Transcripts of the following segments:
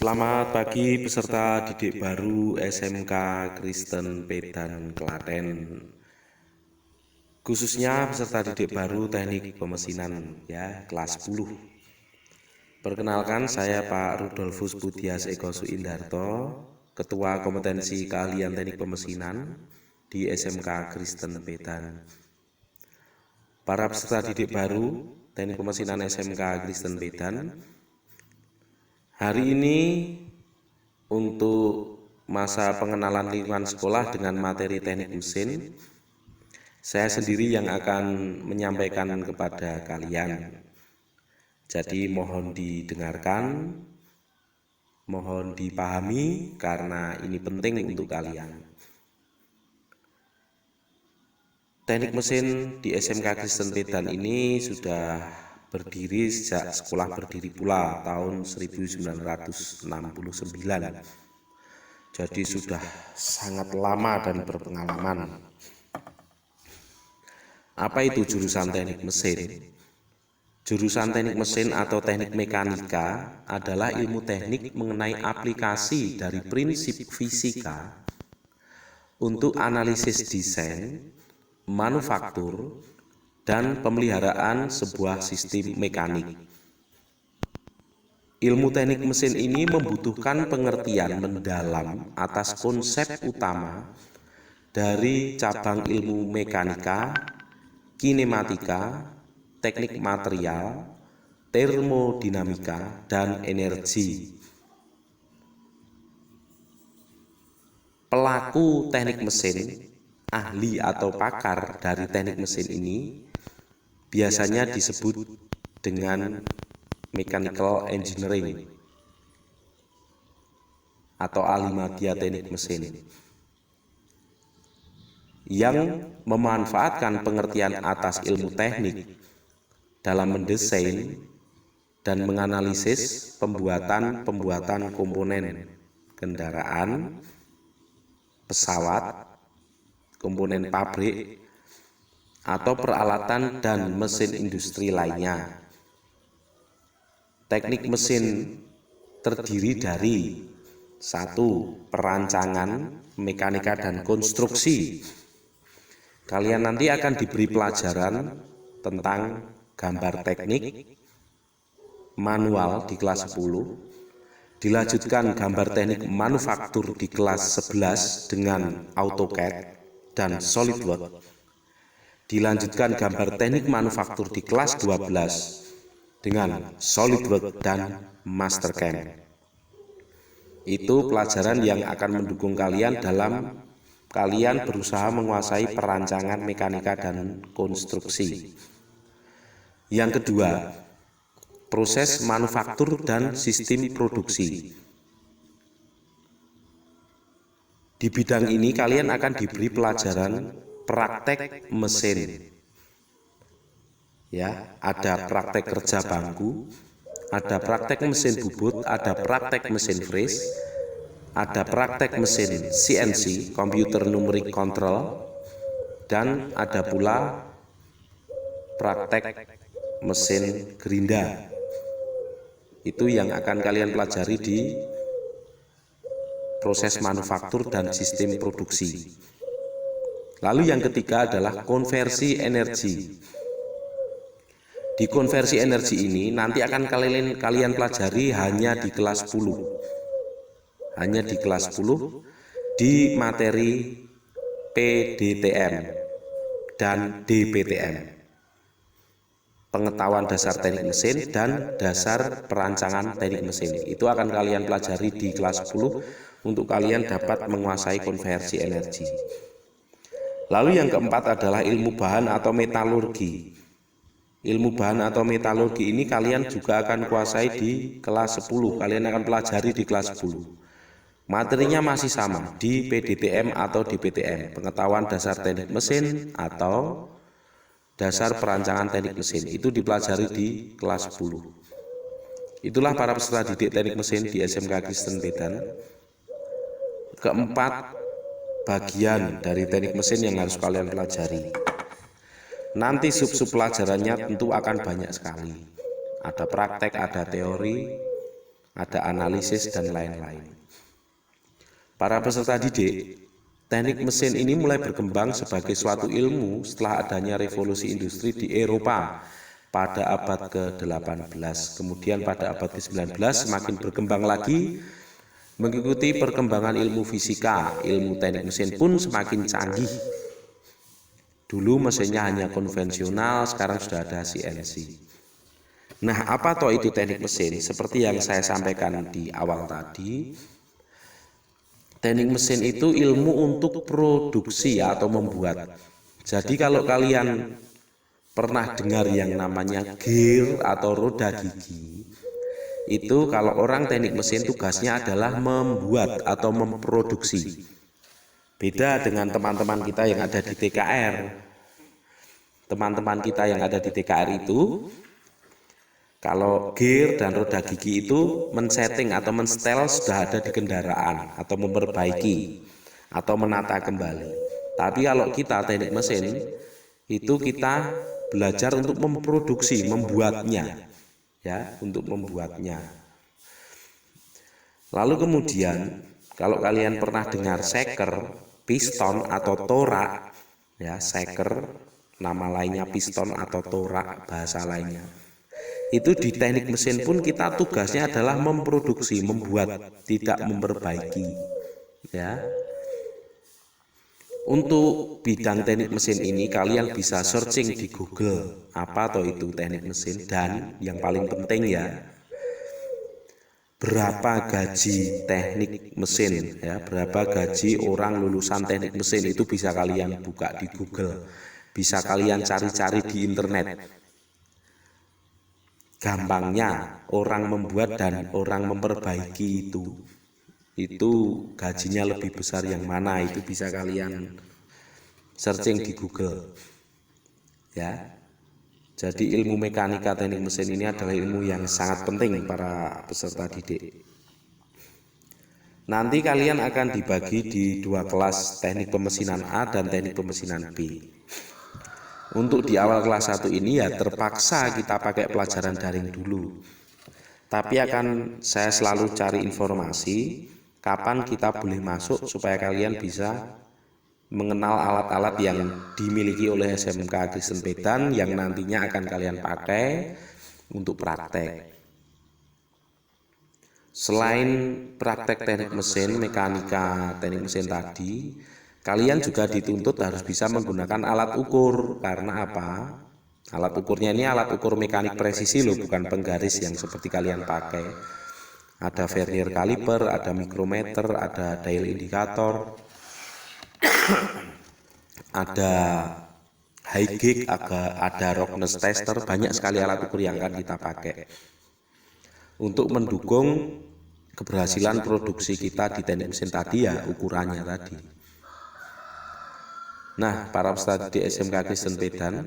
Selamat pagi peserta didik baru SMK Kristen Pedan Klaten. Khususnya peserta didik baru teknik pemesinan ya kelas 10. Perkenalkan saya Pak Rudolfus Budias Eko Suindarto, Ketua Kompetensi Keahlian Teknik Pemesinan di SMK Kristen Pedan. Para peserta didik baru teknik pemesinan SMK Kristen Pedan, hari ini untuk masa pengenalan lingkungan sekolah dengan materi teknik mesin, saya sendiri yang akan menyampaikan kepada kalian. Jadi mohon didengarkan, mohon dipahami karena ini penting untuk kalian. Teknik mesin di SMK Kristen Pedan ini sudah berdiri sejak sekolah berdiri pula tahun 1969. Jadi sudah sangat lama dan berpengalaman. Apa itu jurusan teknik mesin? Jurusan teknik mesin atau teknik mekanika adalah ilmu teknik mengenai aplikasi dari prinsip fisika untuk analisis desain, manufaktur, dan pemeliharaan sebuah sistem mekanik. Ilmu teknik mesin ini membutuhkan pengertian mendalam atas konsep utama dari cabang ilmu mekanika, kinematika, teknik material, termodinamika, dan energi. Pelaku teknik mesin, ahli atau pakar dari teknik mesin ini biasanya disebut dengan mechanical engineering atau ahli media teknik mesin yang memanfaatkan pengertian atas ilmu teknik dalam mendesain dan menganalisis pembuatan komponen kendaraan, pesawat, komponen pabrik, atau peralatan dan mesin industri lainnya. Teknik mesin terdiri dari 1. Perancangan, mekanika, dan konstruksi. Kalian nanti akan diberi pelajaran tentang gambar teknik, manual di kelas 10, dilanjutkan gambar teknik manufaktur di kelas 11 dengan AutoCAD dan SolidWorks. Dilanjutkan gambar teknik manufaktur di kelas 12 dengan SolidWorks dan Mastercam. Itu pelajaran yang akan mendukung kalian dalam kalian berusaha menguasai perancangan mekanika dan konstruksi. Yang kedua, proses manufaktur dan sistem produksi. Di bidang ini kalian akan diberi pelajaran praktek mesin. Ya, ada praktek kerja bangku, ada praktek mesin bubut, ada praktek mesin fris, ada praktek mesin CNC, Computer Numeric Control, dan ada pula praktek mesin gerinda. Itu yang akan kalian pelajari di proses manufaktur dan sistem produksi. Lalu yang ketiga adalah konversi energi. Di konversi energi ini nanti akan kalian pelajari hanya di kelas 10. Hanya di kelas 10 di materi PDTM dan DPTM. Pengetahuan dasar teknik mesin dan dasar perancangan teknik mesin. Itu akan kalian pelajari di kelas 10 untuk kalian dapat menguasai konversi energi. Lalu yang keempat adalah ilmu bahan atau metalurgi. Ilmu bahan atau metalurgi ini kalian juga akan kuasai di kelas 10. Kalian akan pelajari di kelas 10. Materinya masih sama di PDTM atau DPTM, pengetahuan dasar teknik mesin atau dasar perancangan teknik mesin. Itu dipelajari di kelas 10. Itulah para peserta didik teknik mesin di SMK Kristen Pedan. Keempat bagian dari teknik mesin yang harus kalian pelajari. Nanti sub-sub pelajarannya tentu akan banyak sekali. Ada praktek, ada teori, ada analisis dan lain-lain. Para peserta didik, teknik mesin ini mulai berkembang sebagai suatu ilmu setelah adanya revolusi industri di Eropa pada abad ke-18. Kemudian pada abad ke-19 semakin berkembang lagi. Mengikuti perkembangan ilmu fisika, ilmu teknik mesin pun semakin canggih. Dulu mesinnya hanya konvensional, sekarang sudah ada CNC. Nah, apa toh itu teknik mesin? Seperti yang saya sampaikan di awal tadi, teknik mesin itu ilmu untuk produksi atau membuat. Jadi kalau kalian pernah dengar yang namanya gear atau roda gigi, itu kalau orang teknik mesin tugasnya adalah membuat atau memproduksi. Beda dengan teman-teman kita yang ada di TKR. Teman-teman kita yang ada di TKR itu, kalau gear dan roda gigi itu men-setting atau men-setel sudah ada di kendaraan atau memperbaiki atau menata kembali. Tapi kalau kita teknik mesin itu kita belajar untuk memproduksi, membuatnya, ya, untuk membuatnya. Lalu kemudian kalau kalian pernah dengar seker, piston atau torak, ya, seker nama lainnya piston atau torak bahasa lainnya. Itu di teknik mesin pun kita tugasnya adalah memproduksi, membuat, tidak memperbaiki, ya. Untuk bidang teknik mesin ini kalian bisa searching di Google apa toh itu teknik mesin, dan yang paling penting ya, berapa gaji teknik mesin, ya, berapa gaji orang lulusan teknik mesin itu bisa kalian buka di Google, bisa kalian cari-cari di internet. Gampangnya orang membuat dan orang memperbaiki itu gajinya lebih besar yang mana, itu bisa kalian searching di Google, ya. Jadi ilmu mekanika teknik mesin ini adalah ilmu yang sangat penting para peserta didik. Nanti kalian akan dibagi di dua kelas, teknik pemesinan A dan teknik pemesinan B. Untuk di awal kelas 1 ini ya terpaksa kita pakai pelajaran daring dulu. Tapi akan saya selalu cari informasi kapan kita boleh masuk supaya kalian bisa mengenal alat-alat yang dimiliki oleh SMK Kristen Pedan yang nantinya akan kalian pakai untuk praktek. Selain praktek teknik mesin, mekanika teknik mesin tadi, kalian juga dituntut harus bisa menggunakan alat ukur. Karena apa? Alat ukurnya ini alat ukur mekanik presisi loh, bukan penggaris yang seperti kalian pakai. Ada vernier kaliper, ada mikrometer, ada dial indikator, ada high gauge, ada roughness tester, banyak sekali alat ukur yang akan kita pakai untuk mendukung keberhasilan produksi kita di teknik mesin tadi, ya ukurannya tadi. Nah, para peserta di SMK Kristen Pedan,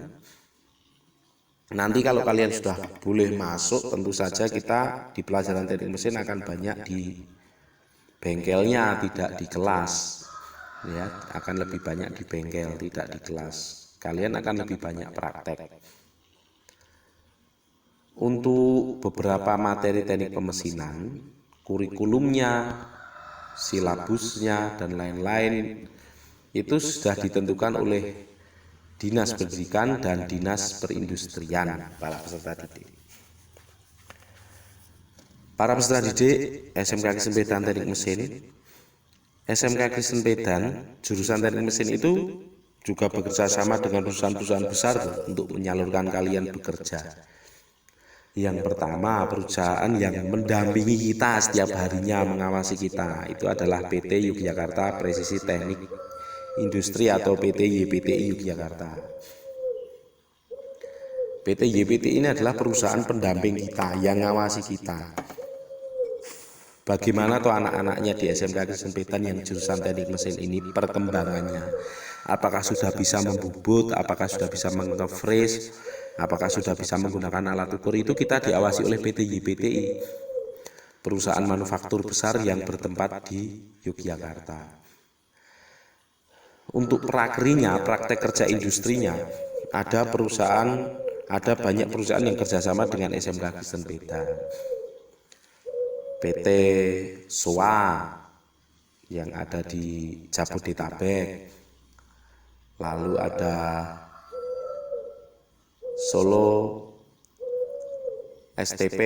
nanti kalau kalian sudah boleh masuk, tentu saja kita di pelajaran teknik mesin akan banyak di bengkelnya, tidak di kelas, ya, akan lebih banyak di bengkel, tidak di kelas. Kalian akan lebih banyak praktek. Untuk beberapa materi teknik pemesinan, kurikulumnya, silabusnya, dan lain-lain itu sudah ditentukan oleh Dinas Pendidikan dan Dinas Perindustrian para peserta didik. Para peserta didik SMK Kristen Pedan Teknik Mesin, SMK Kristen Pedan jurusan teknik mesin itu juga bekerja sama dengan perusahaan-perusahaan besar untuk menyalurkan kalian bekerja. Yang pertama, perusahaan yang mendampingi kita setiap harinya, mengawasi kita, itu adalah PT Yogyakarta Presisi Teknik Industri atau PT YPTI Yogyakarta. PT YPTI ini adalah perusahaan pendamping kita yang ngawasi kita. Bagaimana tuh anak-anaknya di SMK Kristen Pedan yang jurusan teknik mesin ini perkembangannya? Apakah sudah bisa membubut? Apakah sudah bisa meng-freeze? Apakah sudah bisa menggunakan alat ukur? Itu kita diawasi oleh PT YPTI, perusahaan manufaktur besar yang bertempat di Yogyakarta. Untuk prakrinya, praktek kerja industrinya, ada banyak perusahaan yang kerjasama dengan SMK Kristen Pedan. PT SOA yang ada di Jabodetabek, lalu ada Solo STP,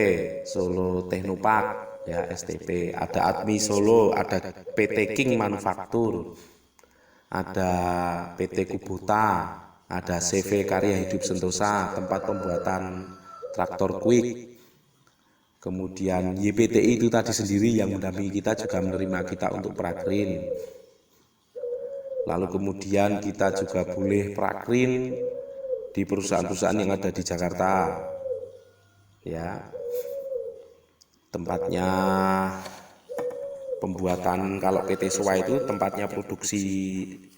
Solo Technopark ya STP, ada ATMI Solo, ada PT King Manufaktur, ada PT Kubota, ada CV Karya Hidup Sentosa, tempat pembuatan traktor Quick. Kemudian YPTI itu tadi sendiri yang mendampingi kita juga menerima kita untuk prakrin. Lalu kemudian kita juga boleh prakrin di perusahaan-perusahaan yang ada di Jakarta. Ya, tempatnya pembuatan, kalau PT SOA itu tempatnya produksi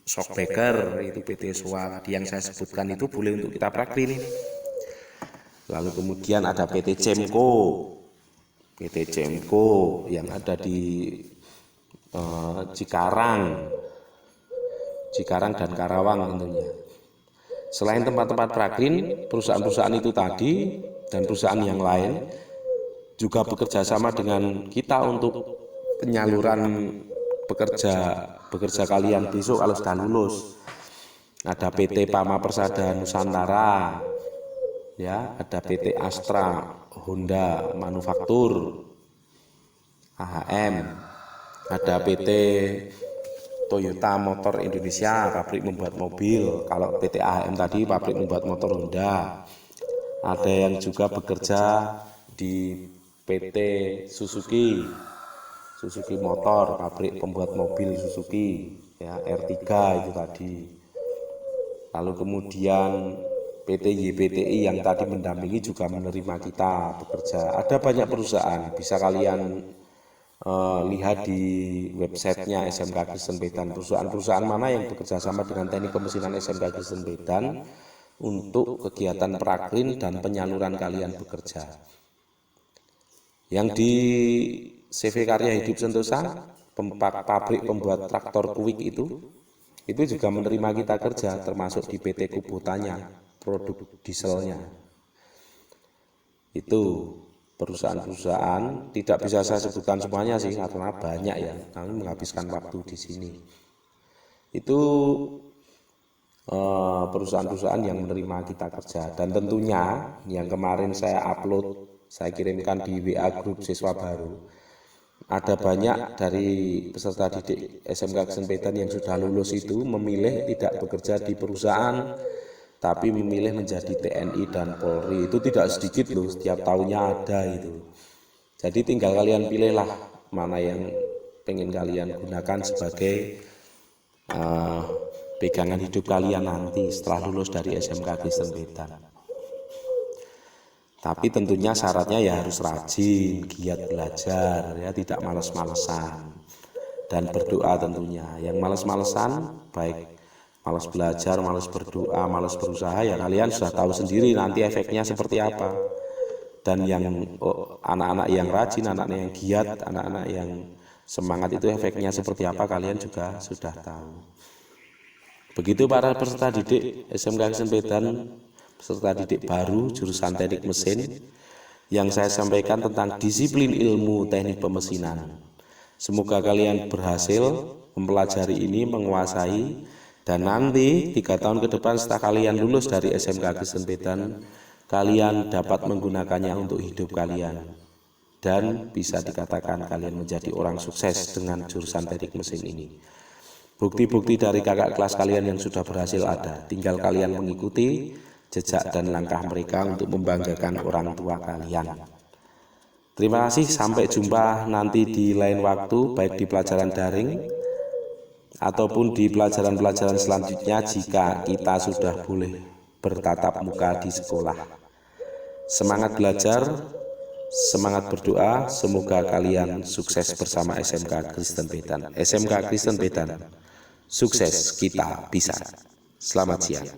shockbreaker, itu PT SOA tadi yang saya sebutkan itu boleh untuk kita prakrin. Lalu kemudian ada PT Cemco yang ada di Cikarang dan Karawang tentunya. Selain tempat-tempat prakrin, perusahaan-perusahaan itu tadi dan perusahaan yang lain juga bekerja sama dengan kita untuk penyaluran bekerja kalian besok kalau sudah lulus. Ada PT Pama Persada Nusantara, ya, ada PT Astra Honda Manufaktur AHM, ada PT Toyota Motor Indonesia, pabrik membuat mobil. Kalau PT AHM tadi pabrik membuat motor Honda. Ada yang juga bekerja di PT Suzuki Motor, pabrik pembuat mobil Suzuki ya, R3 itu tadi. Lalu kemudian PT YPTI yang tadi mendampingi juga menerima kita bekerja. Ada banyak perusahaan, bisa kalian lihat di websitenya SMK Kristen Medan, perusahaan-perusahaan mana yang bekerja sama dengan teknik kemesinan SMK Kristen Medan untuk kegiatan prakrin dan penyaluran kalian bekerja. Yang di CV Karya Hidup Sentosa, pabrik pembuat traktor Quick itu juga menerima kita kerja, termasuk di PT Kubotanya, produk dieselnya. Itu perusahaan-perusahaan, tidak bisa saya sebutkan semuanya sih karena banyak ya, kami menghabiskan waktu di sini. Itu perusahaan-perusahaan yang menerima kita kerja, dan tentunya yang kemarin saya upload, saya kirimkan di WA grup siswa baru, ada banyak dari peserta didik SMK Kristen Medan yang sudah lulus itu memilih tidak bekerja di perusahaan, tapi memilih menjadi TNI dan Polri. Itu tidak sedikit loh, setiap tahunnya ada itu. Jadi tinggal kalian pilihlah mana yang pengen kalian gunakan sebagai pegangan hidup kalian nanti setelah lulus dari SMK Kristen Medan. Tapi tentunya syaratnya ya harus rajin, giat belajar, ya, tidak malas-malesan, dan berdoa tentunya. Yang malas-malesan, baik malas belajar, malas berdoa, malas berusaha, ya kalian sudah tahu sendiri nanti efeknya seperti apa. Dan yang anak-anak yang rajin, anak-anak yang giat, anak-anak yang semangat itu efeknya seperti apa kalian juga sudah tahu. Begitu para peserta didik SMK Kristen Medan, peserta didik baru jurusan teknik mesin, yang saya sampaikan tentang disiplin ilmu teknik pemesinan. Semoga kalian berhasil mempelajari ini, menguasai, dan nanti 3 tahun ke depan setelah kalian lulus dari SMK Kristen Medan, kalian dapat menggunakannya untuk hidup kalian, dan bisa dikatakan kalian menjadi orang sukses dengan jurusan teknik mesin ini. Bukti-bukti dari kakak kelas kalian yang sudah berhasil ada, tinggal kalian mengikuti jejak dan langkah mereka untuk membanggakan orang tua kalian. Terima kasih, sampai jumpa nanti di lain waktu, baik di pelajaran daring ataupun di pelajaran-pelajaran selanjutnya jika kita sudah boleh bertatap muka di sekolah. Semangat belajar, semangat berdoa, semoga kalian sukses bersama SMK Kristen Medan. SMK Kristen Medan, sukses kita bisa. Selamat siang.